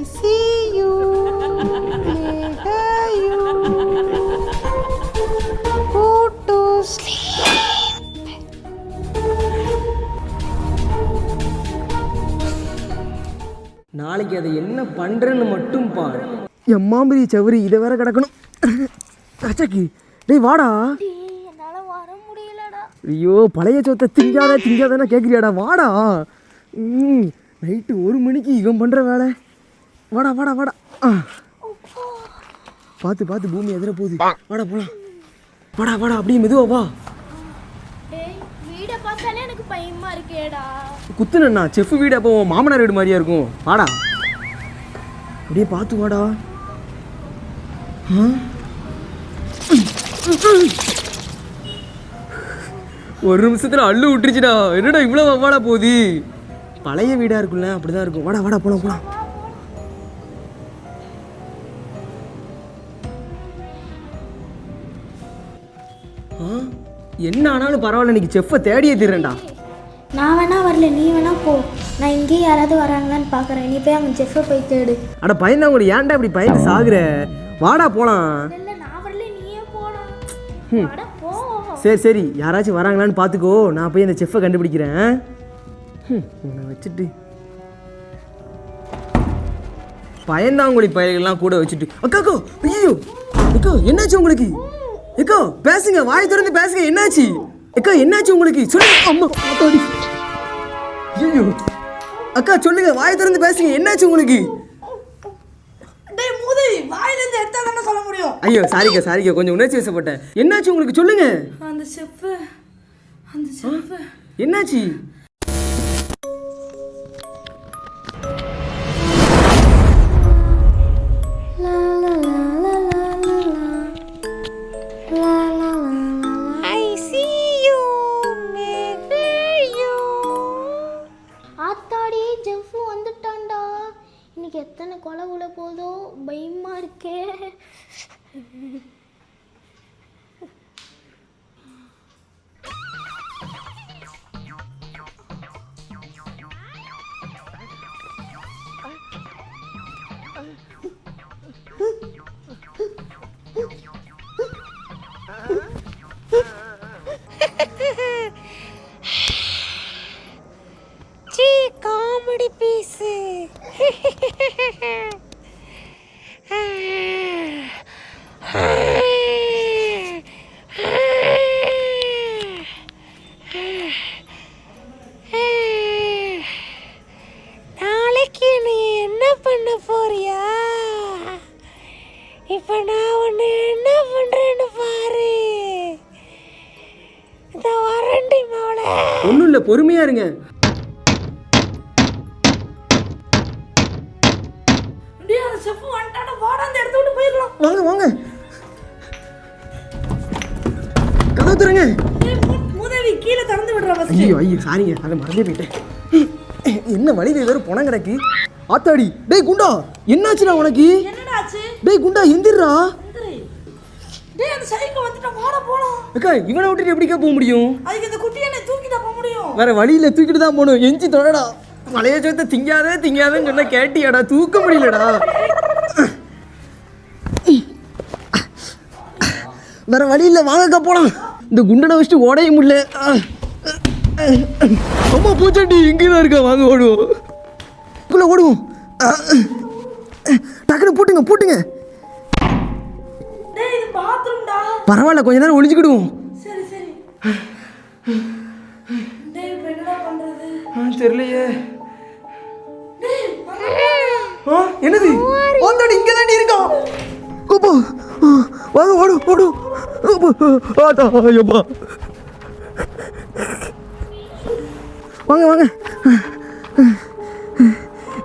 see you, hear you, go to sleep. நாளைக்கு அதை என்ன பண்ணுறேன்னு மட்டும் பாரு. எம்மாம்பரி சவரி இதை வேற கிடக்கணும். அச்சாக்கி டேய் வாடா. என்னால் வர முடியலடா. ஐயோ பழைய சொத்தை திங்காதானே கேட்குறியாடா வாடா. நைட்டு 1 மணிக்கு இவன் பண்ணுற வேலை. வாடா வாடா வாடா. பார்த்து பூமி எதிர போகுது. வாடா போலாம். வாடா வாடா அப்படியே மெதுவா வா. வீடை பார்த்தாலே எனக்கு பயமா இருக்கேடா. குத்துனண்ணா செஃப் வீடு அப்போ மாமனார் வீடு மாதிரியா இருக்கும். வாடா அப்படியே பார்த்து வாடா. ஒரு நிமிஷத்துல அள்ளு விட்டுருச்சுடா. என்னடா இவ்வளோ வாடா போகுது. பழைய வீடா இருக்குல்ல அப்படிதான் இருக்கும். வாடா வாடா போலாம் போலாம். என்ன ஆனாலும் பரவாயில்ல, இன்னைக்கு செஃப்பை தேடியே தீரேன்டா. நான் வேணா வரல, நீ வேணா போ. நான் இங்கேயே யாராவது வராங்களான்னு பார்க்குறேன். நீ போய் அவங்க செஃப்பை போய் தேடு. அட பயந்தா கூட ஏன்டா இப்படி பயந்து சாகுற. வாடா போலாம். இல்லை நான் வரல, நீயே போடா. போ. சரி யாராச்சும் வராங்களான்னு பார்த்துக்கோ. நான் போய் அந்த செஃப்பை கண்டுபிடிக்கிறேன். உன்னை வச்சுட்டு பயந்தாங்குடி பயல்கள்லாம் கூட வச்சுட்டு. அக்காக்கோ ஐயோ அக்கா என்னாச்சு உங்களுக்கு? அக்கா பேசுங்க, வாய் திறந்து பேசுங்க. என்னாச்சு அக்கா? என்னாச்சு உங்களுக்கு? சொல்லுங்க. அம்மா ஆத்தாடி. ஐயோ அக்கா சொல்லுங்க, வாய் திறந்து பேசுங்க. என்னாச்சு உங்களுக்கு? சொல்ல முடியும். ஐயோ சாரிக்கா கொஞ்சம் உணர்ச்சி வசப்பட்டேன். என்னாச்சு உங்களுக்கு? சொல்லுங்க. அந்த செஃப் என்னாச்சு? ஆத்தாடி ஜெஃப் வந்துட்டான்டா. இன்னைக்கு எத்தனை கொலை உள்ள போதோ பயமா இருக்கே. Comedy piece. நாளைக்கு நீ என்ன பண்ண போறியா? இப்ப நான் உன்னை என்ன பண்றேன்னு பாரு. இத வரண்டி மவளே. ஒன்றும் இல்லை, பொறுமையா இருங்க. வாங்க வாங்க கதவு தரங்க. முதவி கீழே திறந்து விடுறா. ஐயோ சாரிங்க, அதை மறந்தே போயிட்டேன். என்ன வழியில ஏதோ பணம் கிடக்கு. ஆத்தாடி டேய் குண்டா, என்னாச்சுடா உனக்கு? என்னடா ஆச்சு? டேய் குண்டா எந்திரா. டேய் அந்த சைக்கோ வந்துட்ட, வாடா போலாம். அக்கா இவனை விட்டுட்டு எப்படிக்கா போக முடியும்? அதுக்கு இந்த குட்டியை தூக்கிட்டா போக முடியும். வேற வழியில தூக்கிட்டு தான் போகணும். எஞ்சி தொடடா. பழைய சொத்தை திங்காதேன்னு சொன்னா கேட்டியாடா? தூக்க முடியலடா. வேற வழி இல்லை, வாங்கக்கா போலாம். இந்த குண்டனை வச்சுட்டு ஓடைய முடியல. அம்மா பூச்சாண்டி இங்கேதான் இருக்கா. வாங்க ஓடுவோம். ஓடுவோம். டக்குனு பூட்டுங்க. பரவாயில்ல, கொஞ்ச நேரம் ஒளிஞ்சுக்கிடுவோம். தெரியலையே. என்னது? இங்க தாண்டி இருக்கான். வாங்க ஓடு. வாங்க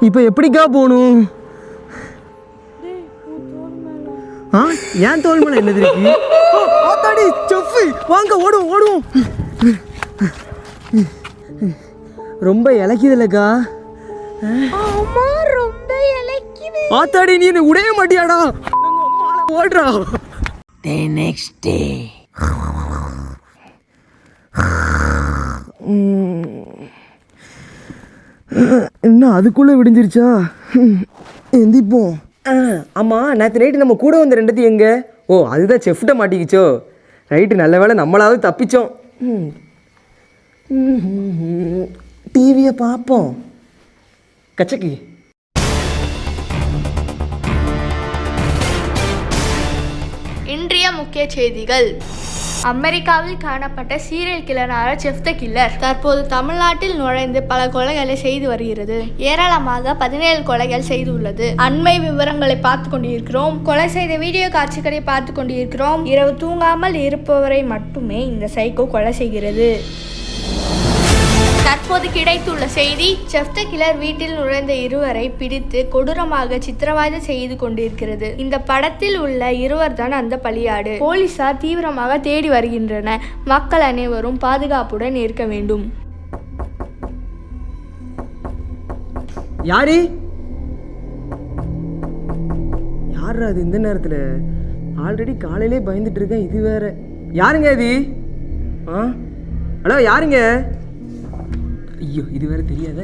இப்ப எப்படிக்கா போகணும்? ஏன் தோல் மேல என்னது இருக்கு? ஆத்தாடி செஃப், வாங்க ஓடுவோம். ரொம்ப இலக்கியதுலக்கா. அம்மா ரொம்ப இலக்கிது. ஆத்தாடி நீ என்ன உடைய மாட்டியாடா? ஓடுறா. The next day. என்ன அதுக்குள்ள விடிஞ்சிருச்சா? எந்திப்போம். ஆமாம், நேற்று நைட்டு நம்ம கூட வந்த ரெண்டத்தையும் எங்கே? ஓ, அதுதான் செஃப்ட்ட மாட்டிக்கிச்சோ. ரைட்டு, நல்ல வேளை நம்மளாவது தப்பிச்சோம். டிவியை பார்ப்போம். கச்சக்கி. இன்றைய முக்கிய செய்திகள். அமெரிக்காவில் காணப்பட்ட சீரியல் கில்லரான செஃப் த கில்லர் தற்போது தமிழ்நாட்டில் நுழைந்து பல கொலைகளை செய்து வருகிறது. ஏராளமாக 17 கொலைகள் செய்துள்ளது. அண்மை விவரங்களை பார்த்து கொண்டிருக்கிறோம். கொலை செய்த வீடியோ காட்சிகளை பார்த்து கொண்டிருக்கிறோம். இரவு தூங்காமல் இருப்பவரை மட்டுமே இந்த சைக்கோ கொலை செய்கிறது. தற்போது கிடைத்துள்ள செய்தி, செஃப் த கில்லர் வீட்டில் நுழைந்த இருவரை பிடித்து கொடூரமாக சித்திரவதை செய்து கொண்டிருக்கிறது. இந்த படத்தில் உள்ள இருவர் தான் அந்த பலியாடு. போலீசார் தீவிரமாக தேடி வருகின்றனர். மக்கள் அனைவரும் பாதுகாப்புடன் இருக்க வேண்டும். யாரு யாரா அது இந்த நேரத்தில்? ஆல்ரெடி காலையிலே பயந்துட்டு இருக்கேன், இது வேற. யாருங்க இது? ஹலோ, யாருங்க? ஐயோ, இது வேற தெரியாத.